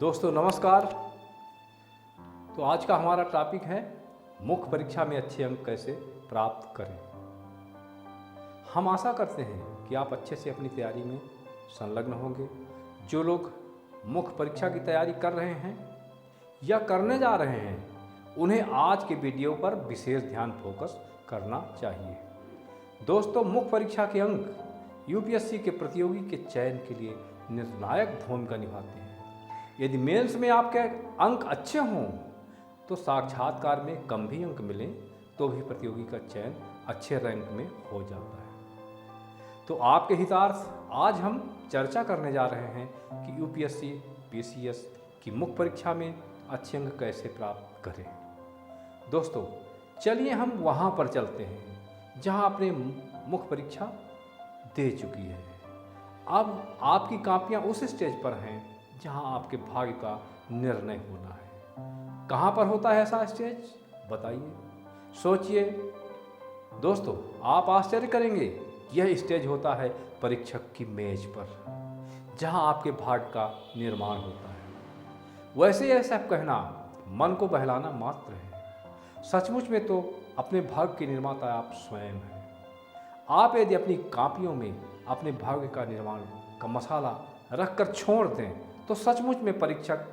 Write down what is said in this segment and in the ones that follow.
दोस्तों नमस्कार। तो आज का हमारा टॉपिक है मुख्य परीक्षा में अच्छे अंक कैसे प्राप्त करें। हम आशा करते हैं कि आप अच्छे से अपनी तैयारी में संलग्न होंगे। जो लोग मुख्य परीक्षा की तैयारी कर रहे हैं या करने जा रहे हैं उन्हें आज के वीडियो पर विशेष ध्यान फोकस करना चाहिए। दोस्तों, मुख्य परीक्षा के अंक यूपीएससी के प्रतियोगी के चयन के लिए निर्णायक भूमिका निभाते हैं। यदि मेंस में आपके अंक अच्छे हों तो साक्षात्कार में कम भी अंक मिलें तो भी प्रतियोगी का चयन अच्छे रैंक में हो जाता है। तो आपके हितार्थ आज हम चर्चा करने जा रहे हैं कि यूपीएससी पीसीएस की मुख्य परीक्षा में अच्छे अंक कैसे प्राप्त करें। दोस्तों चलिए हम वहाँ पर चलते हैं जहाँ आपने मुख्य परीक्षा दे चुकी है। अब आपकी कापियाँ उस स्टेज पर हैं जहाँ आपके भाग्य का निर्णय होना है। कहाँ पर होता है ऐसा स्टेज, बताइए, सोचिए। दोस्तों आप आश्चर्य करेंगे, यह स्टेज होता है परीक्षक की मेज पर, जहाँ आपके भाग्य का निर्माण होता है। वैसे यह सब कहना मन को बहलाना मात्र है। सचमुच में तो अपने भाग्य के निर्माता आप स्वयं हैं। आप यदि अपनी कापियों में अपने भाग्य का निर्माण का मसाला रखकर छोड़ दें तो सचमुच में परीक्षक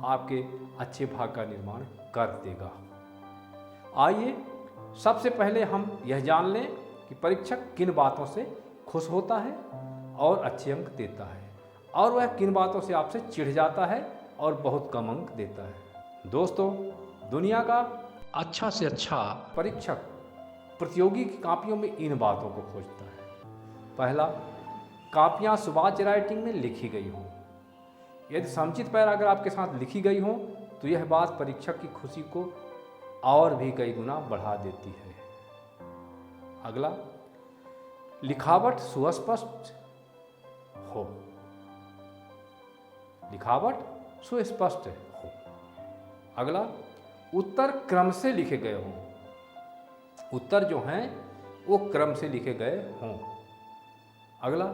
आपके अच्छे भाग्य का निर्माण कर देगा। आइए सबसे पहले हम यह जान लें कि परीक्षक किन बातों से खुश होता है और अच्छे अंक देता है, और वह किन बातों से आपसे चिढ़ जाता है और बहुत कम अंक देता है। दोस्तों, दुनिया का अच्छा से अच्छा परीक्षक प्रतियोगी की कापियों में इन बातों को खोजता है। पहला, कापियाँ सुबाच राइटिंग में लिखी गई हों। यदि समुचित पैराग्राफ आपके साथ लिखी गई हो तो यह बात परीक्षक की खुशी को और भी कई गुना बढ़ा देती है। अगला, लिखावट सुस्पष्ट हो। लिखावट सुस्पष्ट हो। अगला, उत्तर क्रम से लिखे गए हों। उत्तर जो हैं वो क्रम से लिखे गए हों। अगला,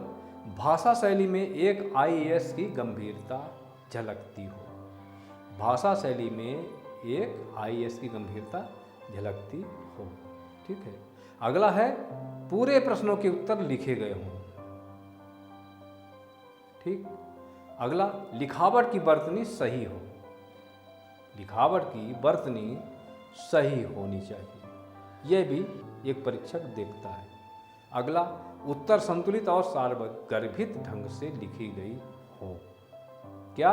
भाषा शैली में एक आईएएस की गंभीरता झलकती हो। भाषा शैली में एक आईएएस की गंभीरता झलकती हो। ठीक है। अगला है, पूरे प्रश्नों के उत्तर लिखे गए हों। ठीक। अगला, लिखावट की बरतनी सही हो। लिखावट की बरतनी सही होनी चाहिए, यह भी एक परीक्षक देखता है। अगला, उत्तर संतुलित और सारगर्भित ढंग से लिखी गई हो। क्या?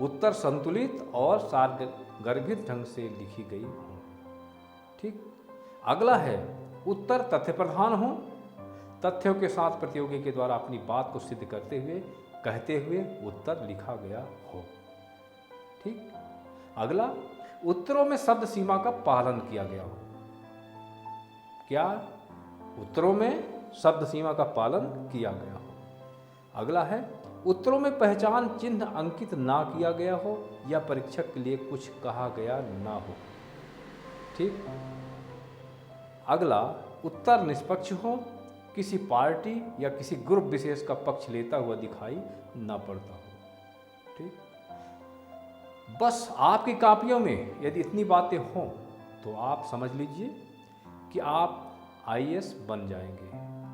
उत्तर संतुलित और सारगर्भित ढंग से लिखी गई हो। ठीक। अगला है, उत्तर तथ्य प्रधान हो। तथ्यों के साथ प्रतियोगी के द्वारा अपनी बात को सिद्ध करते हुए कहते हुए उत्तर लिखा गया हो। ठीक। अगला, उत्तरों में शब्द सीमा का पालन किया गया हो। क्या? उत्तरों में शब्द सीमा का पालन किया गया हो। अगला है, उत्तरों में पहचान चिन्ह अंकित ना किया गया हो या परीक्षक के लिए कुछ कहा गया ना हो। ठीक। अगला, उत्तर निष्पक्ष हो, किसी पार्टी या किसी ग्रुप विशेष का पक्ष लेता हुआ दिखाई ना पड़ता हो। ठीक। बस आपकी कापियों में यदि इतनी बातें हों तो आप समझ लीजिए कि आप आईएएस बन जाएंगे,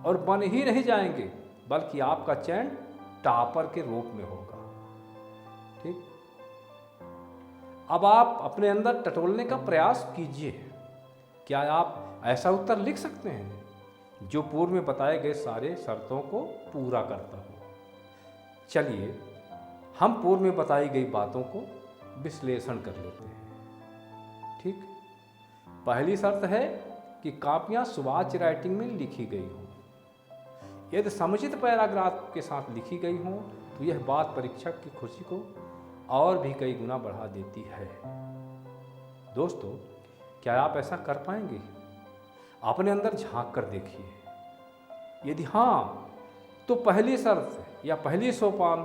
और बन ही नहीं जाएंगे बल्कि आपका चयन टॉपर के रूप में होगा। ठीक। अब आप अपने अंदर टटोलने का प्रयास कीजिए। क्या आप ऐसा उत्तर लिख सकते हैं जो पूर्व में बताए गए सारे शर्तों को पूरा करता हो? चलिए हम पूर्व में बताई गई बातों को विश्लेषण कर लेते हैं। ठीक। पहली शर्त है कि कापियाँ सुबाच राइटिंग में लिखी गई हों। यदि समुचित पैराग्राफ के साथ लिखी गई हों तो यह बात परीक्षक की खुशी को और भी कई गुना बढ़ा देती है। दोस्तों, क्या आप ऐसा कर पाएंगे? अपने अंदर झांक कर देखिए। यदि हाँ तो पहली शर्त या पहली सोपान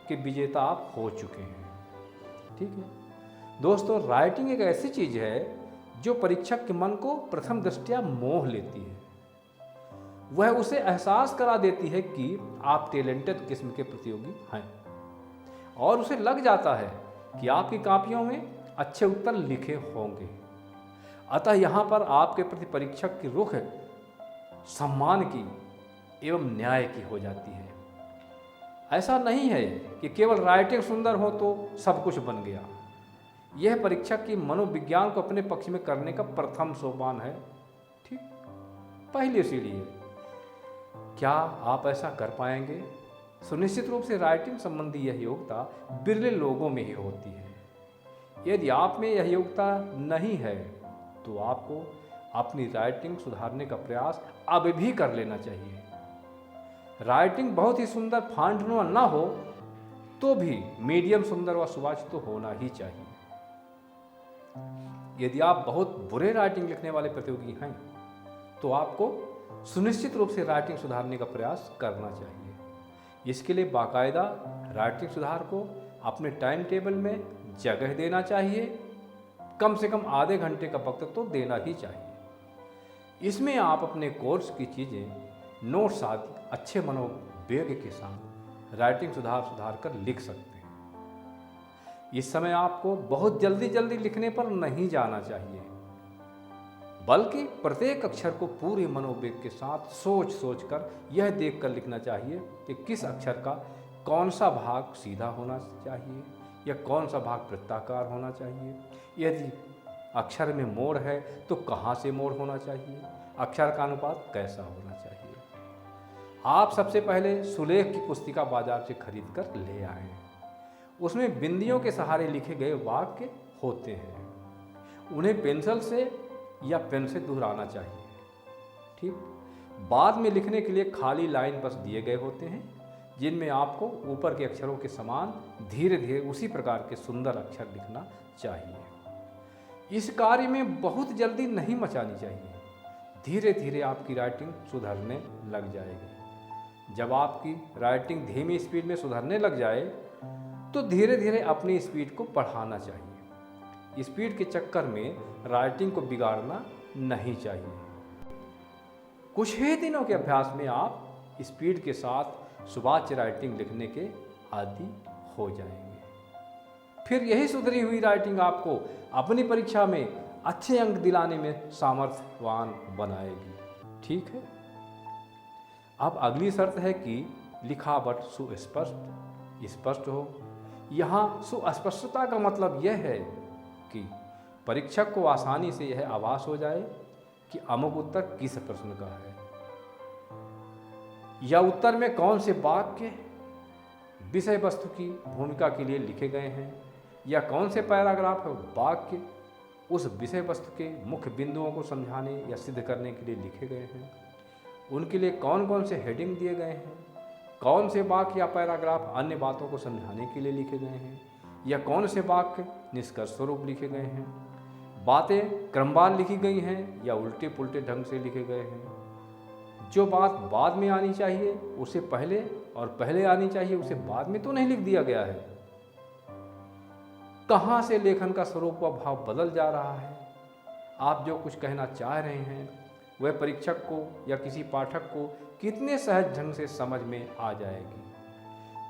के विजेता आप हो चुके हैं। ठीक है। दोस्तों, राइटिंग एक ऐसी चीज़ है जो परीक्षक के मन को प्रथम दृष्टया मोह लेती है। वह उसे एहसास करा देती है कि आप टैलेंटेड किस्म के प्रतियोगी हैं, और उसे लग जाता है कि आपकी कापियों में अच्छे उत्तर लिखे होंगे। अतः यहाँ पर आपके प्रति परीक्षक की रुख सम्मान की एवं न्याय की हो जाती है। ऐसा नहीं है कि केवल राइटिंग सुंदर हो तो सब कुछ बन गया। यह परीक्षक की मनोविज्ञान को अपने पक्ष में करने का प्रथम सोपान है। ठीक, पहली सीढ़ी है। क्या आप ऐसा कर पाएंगे? सुनिश्चित रूप से राइटिंग संबंधी यह योग्यता बिरले लोगों में ही होती है। यदि आप में यह योग्यता नहीं है तो आपको अपनी राइटिंग सुधारने का प्रयास अब भी कर लेना चाहिए। राइटिंग बहुत ही सुंदर फांटनुमा ना हो तो भी मीडियम सुंदर व सुवाच्य तो होना ही चाहिए। यदि आप बहुत बुरे राइटिंग लिखने वाले प्रतियोगी हैं तो आपको सुनिश्चित रूप से राइटिंग सुधारने का प्रयास करना चाहिए। इसके लिए बाकायदा राइटिंग सुधार को अपने टाइम टेबल में जगह देना चाहिए। कम से कम आधे घंटे का वक्त तो देना ही चाहिए। इसमें आप अपने कोर्स की चीज़ें, नोट्स आदि अच्छे मनोवेग के साथ राइटिंग सुधार कर लिख सकते हैं। इस समय आपको बहुत जल्दी लिखने पर नहीं जाना चाहिए, बल्कि प्रत्येक अक्षर को पूरे मनोवेग के साथ सोच कर यह देखकर लिखना चाहिए कि किस अक्षर का कौन सा भाग सीधा होना चाहिए या कौन सा भाग वृत्ताकार होना चाहिए। यदि अक्षर में मोड़ है तो कहाँ से मोड़ होना चाहिए, अक्षर का अनुपात कैसा होना चाहिए। आप सबसे पहले सुलेख की पुस्तिका बाजार से खरीद कर ले आएं। उसमें बिंदियों के सहारे लिखे गए वाक्य होते हैं। उन्हें पेंसिल से या पेन से दोहराना चाहिए। ठीक, बाद में लिखने के लिए खाली लाइन बस दिए गए होते हैं, जिनमें आपको ऊपर के अक्षरों के समान धीरे धीरे उसी प्रकार के सुंदर अक्षर लिखना चाहिए। इस कार्य में बहुत जल्दी नहीं मचानी चाहिए। धीरे धीरे आपकी राइटिंग सुधरने लग जाएगी। जब आपकी राइटिंग धीमी स्पीड में सुधरने लग जाए तो धीरे धीरे अपनी स्पीड को बढ़ाना चाहिए। स्पीड के चक्कर में राइटिंग को बिगाड़ना नहीं चाहिए। कुछ ही दिनों के अभ्यास में आप स्पीड के साथ सुवाच्य राइटिंग लिखने के आदी हो जाएंगे। फिर यही सुधरी हुई राइटिंग आपको अपनी परीक्षा में अच्छे अंक दिलाने में सामर्थ्यवान बनाएगी। ठीक है, अब अगली शर्त है कि लिखावट स्पष्ट हो। यहाँ सुस्पष्टता का मतलब यह है कि परीक्षक को आसानी से यह आभास हो जाए कि अमुक उत्तर किस प्रश्न का है, या उत्तर में कौन से वाक्य विषय वस्तु की भूमिका के लिए लिखे गए हैं, या कौन से पैराग्राफ वाक्य उस विषय वस्तु के मुख्य बिंदुओं को समझाने या सिद्ध करने के लिए लिखे गए हैं, उनके लिए कौन कौन से हेडिंग दिए गए हैं, कौन से वाक्य या पैराग्राफ अन्य बातों को समझाने के लिए लिखे गए हैं, या कौन से वाक्य निष्कर्ष स्वरूप लिखे गए हैं, बातें क्रमवार लिखी गई हैं या उल्टे पुल्टे ढंग से लिखे गए हैं, जो बात बाद में आनी चाहिए उसे पहले और पहले आनी चाहिए उसे बाद में तो नहीं लिख दिया गया है, कहाँ से लेखन का स्वरूप व भाव बदल जा रहा है, आप जो कुछ कहना चाह रहे हैं वह परीक्षक को या किसी पाठक को कितने सहज ढंग से समझ में आ जाएगी,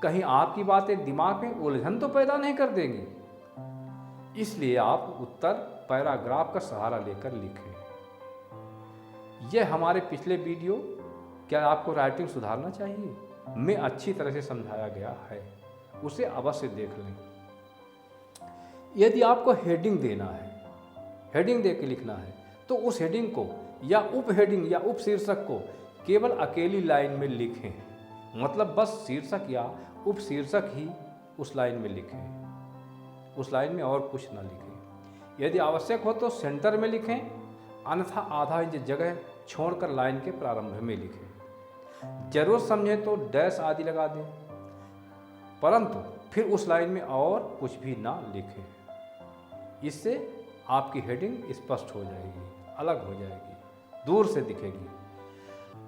कहीं आपकी बातें दिमाग में उलझन तो पैदा नहीं कर देंगी। इसलिए आप उत्तर पैराग्राफ का सहारा लेकर लिखें। यह हमारे पिछले वीडियो क्या आपको राइटिंग सुधारना चाहिए में अच्छी तरह से समझाया गया है, उसे अवश्य देख लें। यदि आपको हेडिंग देना है, हेडिंग दे के लिखना है, तो उस हेडिंग को या उप हेडिंग या उप शीर्षक को केवल अकेली लाइन में लिखें, मतलब बस शीर्षक या उप शीर्षक ही उस लाइन में लिखें, उस लाइन में और कुछ ना लिखें। यदि आवश्यक हो तो सेंटर में लिखें, अन्यथा आधा इंच जगह छोड़कर लाइन के प्रारंभ में लिखें। जरूरत समझे तो डैश आदि लगा दें, परंतु फिर उस लाइन में और कुछ भी ना लिखें। इससे आपकी हेडिंग स्पष्ट हो जाएगी, अलग हो जाएगी, दूर से दिखेगी।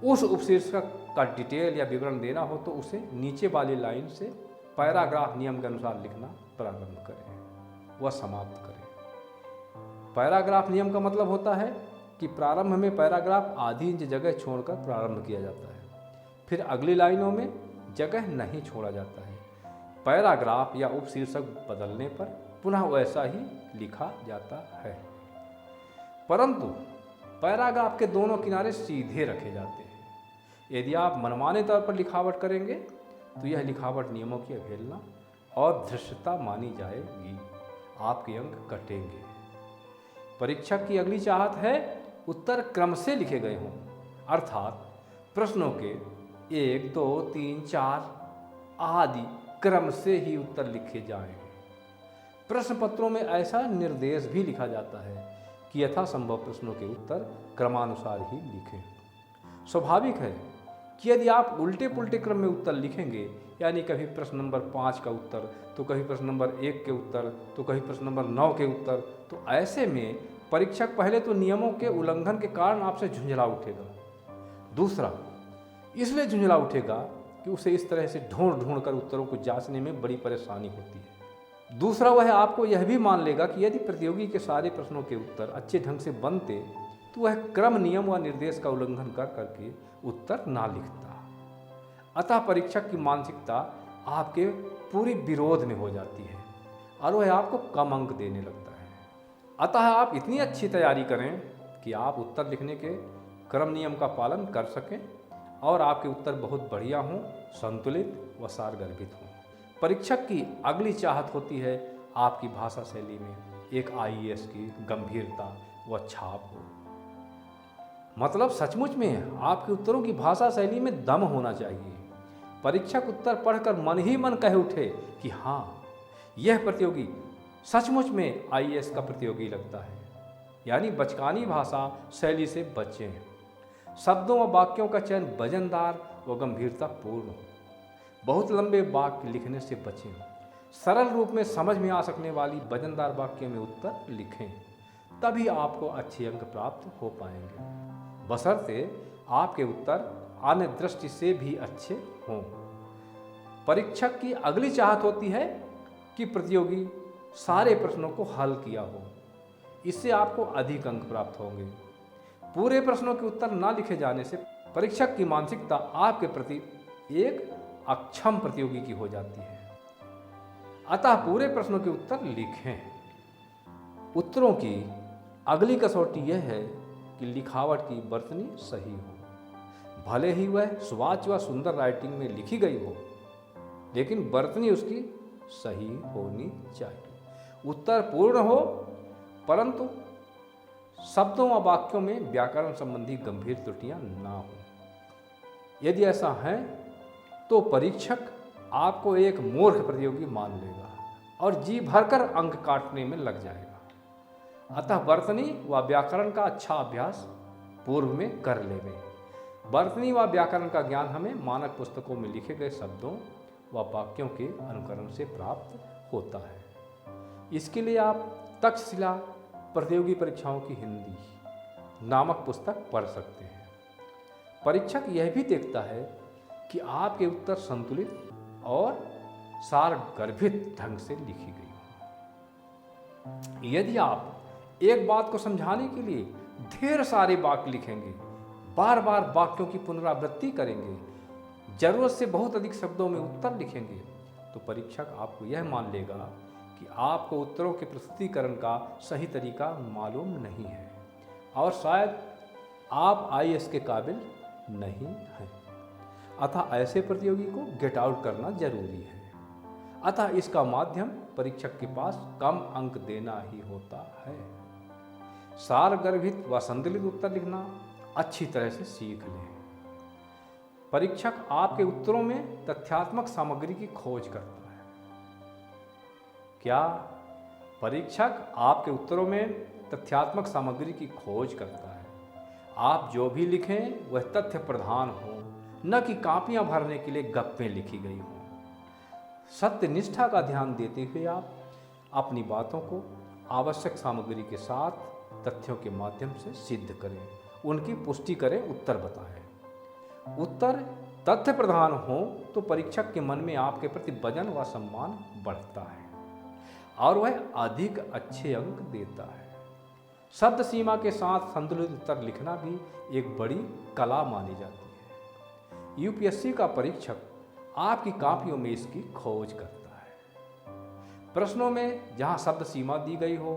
उस उपशीर्षक का डिटेल या विवरण देना हो तो उसे नीचे वाली लाइन से पैराग्राफ नियम के अनुसार लिखना प्रारंभ करें व समाप्त करें। पैराग्राफ नियम का मतलब होता है कि प्रारंभ में पैराग्राफ आधी इंच जगह छोड़कर प्रारंभ किया जाता है, फिर अगली लाइनों में जगह नहीं छोड़ा जाता है। पैराग्राफ या उपशीर्षक बदलने पर पुनः वैसा ही लिखा जाता है, परंतु पैराग्राफ के दोनों किनारे सीधे रखे जाते हैं। यदि आप मनमाने तौर पर लिखावट करेंगे तो यह लिखावट नियमों की अवहेलना और धृष्टता मानी जाएगी, आपके अंक कटेंगे। परीक्षक की अगली चाहत है उत्तर क्रम से लिखे गए हों, अर्थात प्रश्नों के 1, 2, 3, 4 आदि क्रम से ही उत्तर लिखे जाएं। प्रश्न पत्रों में ऐसा निर्देश भी लिखा जाता है कि यथासंभव प्रश्नों के उत्तर क्रमानुसार ही लिखें। स्वाभाविक है कि यदि आप उल्टे पुल्टे क्रम में उत्तर लिखेंगे, यानी कभी प्रश्न नंबर 5 का उत्तर, तो कभी प्रश्न नंबर 1 के उत्तर, तो कभी प्रश्न नंबर 9 के उत्तर, तो ऐसे में परीक्षक पहले तो नियमों के उल्लंघन के कारण आपसे झुंझला उठेगा। दूसरा, इसलिए झुंझला उठेगा कि उसे इस तरह से ढूंढ कर उत्तरों को जांचने में बड़ी परेशानी होती है। दूसरा, वह आपको यह भी मान लेगा कि यदि प्रतियोगी के सारे प्रश्नों के उत्तर अच्छे ढंग से बनते तो वह क्रम, नियम व निर्देश का उल्लंघन कर करके उत्तर ना लिखता। अतः परीक्षक की मानसिकता आपके पूरी विरोध में हो जाती है और वह आपको कम अंक देने लगता है। अतः आप इतनी अच्छी तैयारी करें कि आप उत्तर लिखने के क्रम नियम का पालन कर सकें और आपके उत्तर बहुत बढ़िया हों, संतुलित व सारगर्भित हों। परीक्षक की अगली चाहत होती है आपकी भाषा शैली में एक आईएएस की गंभीरता व छाप हो। मतलब सचमुच में आपके उत्तरों की भाषा शैली में दम होना चाहिए। परीक्षक उत्तर पढ़कर मन ही मन कह उठे कि हाँ, यह प्रतियोगी सचमुच में आईएएस का प्रतियोगी लगता है। यानी बचकानी भाषा शैली से बचें। शब्दों व वाक्यों का चयन वजनदार व गंभीरता पूर्ण हो। बहुत लंबे वाक्य लिखने से बचें। सरल रूप में समझ में आ सकने वाली वजनदार वाक्यों में उत्तर लिखें, तभी आपको अच्छे अंक प्राप्त हो पाएंगे, बशर्ते आपके उत्तर अन्य दृष्टि से भी अच्छे हों। परीक्षक की अगली चाहत होती है कि प्रतियोगी सारे प्रश्नों को हल किया हो। इससे आपको अधिक अंक प्राप्त होंगे। पूरे प्रश्नों के उत्तर ना लिखे जाने से परीक्षक की मानसिकता आपके प्रति एक अक्षम प्रतियोगी की हो जाती है। अतः पूरे प्रश्नों के उत्तर लिखें। उत्तरों की अगली कसौटी यह है कि लिखावट की बरतनी सही हो। भले ही वह सुवाच्य व सुंदर राइटिंग में लिखी गई हो, लेकिन बरतनी उसकी सही होनी चाहिए। उत्तर पूर्ण हो, परंतु शब्दों व वाक्यों में व्याकरण संबंधी गंभीर त्रुटियां ना हो। यदि ऐसा है तो परीक्षक आपको एक मूर्ख प्रतियोगी मान लेगा और जी भरकर अंक काटने में लग जाएगा। अतः बरतनी व व्याकरण का अच्छा अभ्यास पूर्व में कर लेंगे। बरतनी व व्याकरण का ज्ञान हमें मानक पुस्तकों में लिखे गए शब्दों व वाक्यों के अनुकरण से प्राप्त होता है। इसके लिए आप तक्षशिला प्रतियोगी परीक्षाओं की हिंदी नामक पुस्तक पढ़ सकते हैं। परीक्षक यह भी देखता है कि आपके उत्तर संतुलित और सारगर्भित ढंग से लिखी गई हो। यदि आप एक बात को समझाने के लिए ढेर सारे वाक्य लिखेंगे, बार बार वाक्यों की पुनरावृत्ति करेंगे, जरूरत से बहुत अधिक शब्दों में उत्तर लिखेंगे, तो परीक्षक आपको यह मान लेगा कि आपको उत्तरों के प्रस्तुतीकरण का सही तरीका मालूम नहीं है और शायद आप आईएएस के काबिल नहीं हैं। अतः ऐसे प्रतियोगी को गेट आउट करना जरूरी है। अतः इसका माध्यम परीक्षक के पास कम अंक देना ही होता है। सारगर्भित व संतुलित उत्तर लिखना अच्छी तरह से सीख लें। परीक्षक आपके उत्तरों में तथ्यात्मक सामग्री की खोज करता है। क्या परीक्षक आपके उत्तरों में तथ्यात्मक सामग्री की खोज करता है? आप जो भी लिखें वह तथ्य प्रधान हो, न कि कापियां भरने के लिए गप्पें लिखी गई हों। सत्यनिष्ठा का ध्यान देते हुए आप अपनी बातों को आवश्यक सामग्री के साथ तथ्यों के माध्यम से सिद्ध करें, उनकी पुष्टि करें, उत्तर बताएं। उत्तर तथ्य प्रधान हो तो परीक्षक के मन में आपके प्रति वजन व सम्मान बढ़ता है और वह अधिक अच्छे अंक देता है। शब्द सीमा के साथ संतुलित उत्तर लिखना भी एक बड़ी कला मानी जाती है। यूपीएससी का परीक्षक आपकी कापियों में इसकी खोज करता है। प्रश्नों में जहाँ शब्द सीमा दी गई हो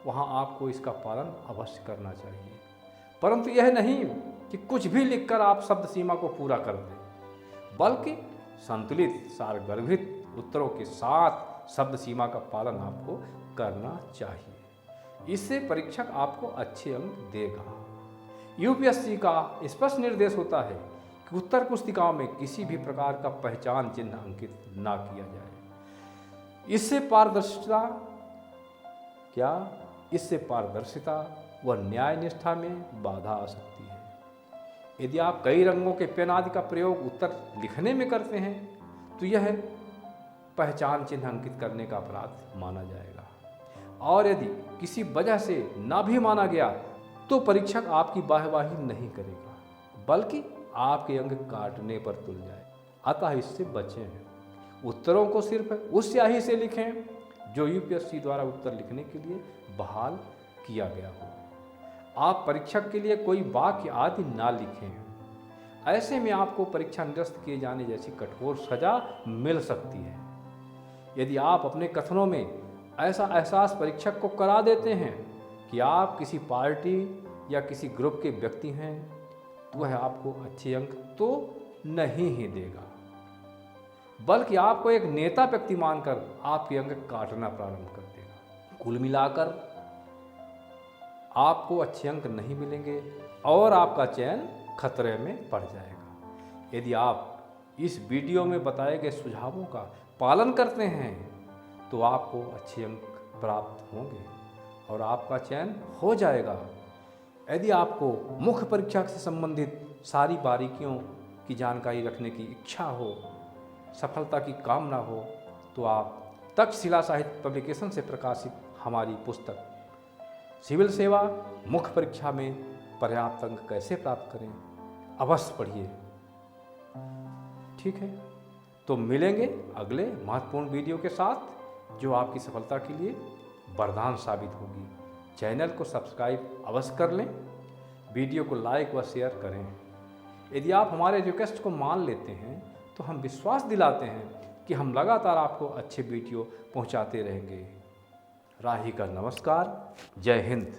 वहाँ आपको इसका पालन अवश्य करना चाहिए, परंतु यह नहीं कि कुछ भी लिखकर आप शब्द सीमा को पूरा कर दें, बल्कि संतुलित सारगर्भित उत्तरों के साथ शब्द सीमा का पालन आपको करना चाहिए। इससे परीक्षक आपको अच्छे अंक देगा। यूपीएससी का स्पष्ट निर्देश होता है कि उत्तर पुस्तिकाओं में किसी भी प्रकार का पहचान चिन्ह अंकित ना किया जाए। इससे पारदर्शिता व न्याय निष्ठा में बाधा आ सकती है। यदि आप कई रंगों के पेन आदि का प्रयोग उत्तर लिखने में करते हैं तो यह पहचान चिन्ह अंकित करने का अपराध माना जाएगा, और यदि किसी वजह से ना भी माना गया तो परीक्षक आपकी वाहवाही नहीं करेगा, बल्कि आपके अंक काटने पर तुल जाए। अतः इससे बचें। उत्तरों को सिर्फ उस स्याही से लिखें जो यूपीएससी द्वारा उत्तर लिखने के लिए बहाल किया गया हो। आप परीक्षक के लिए कोई वाक्य आदि ना लिखें। ऐसे में आपको परीक्षा निरस्त किए जाने जैसी कठोर सजा मिल सकती है। यदि आप अपने कथनों में ऐसा एहसास परीक्षक को करा देते हैं कि आप किसी पार्टी या किसी ग्रुप के व्यक्ति हैं, तो वह आपको अच्छे अंक तो नहीं ही देगा, बल्कि आपको एक नेता व्यक्ति मानकर आपके अंक काटना प्रारंभ कर देगा। कुल मिलाकर आपको अच्छे अंक नहीं मिलेंगे और आपका चयन खतरे में पड़ जाएगा। यदि आप इस वीडियो में बताए गए सुझावों का पालन करते हैं तो आपको अच्छे अंक प्राप्त होंगे और आपका चयन हो जाएगा। यदि आपको मुख्य परीक्षा से संबंधित सारी बारीकियों की जानकारी रखने की इच्छा हो, सफलता की कामना हो, तो आप तक्षशिला साहित्य पब्लिकेशन से प्रकाशित हमारी पुस्तक सिविल सेवा मुख्य परीक्षा में पर्याप्त अंक कैसे प्राप्त करें अवश्य पढ़िए। ठीक है, तो मिलेंगे अगले महत्वपूर्ण वीडियो के साथ जो आपकी सफलता के लिए वरदान साबित होगी। चैनल को सब्सक्राइब अवश्य कर लें, वीडियो को लाइक व शेयर करें। यदि आप हमारे रिक्वेस्ट को मान लेते हैं तो हम विश्वास दिलाते हैं कि हम लगातार आपको अच्छे वीडियो पहुंचाते रहेंगे। राही का नमस्कार। जय हिंद।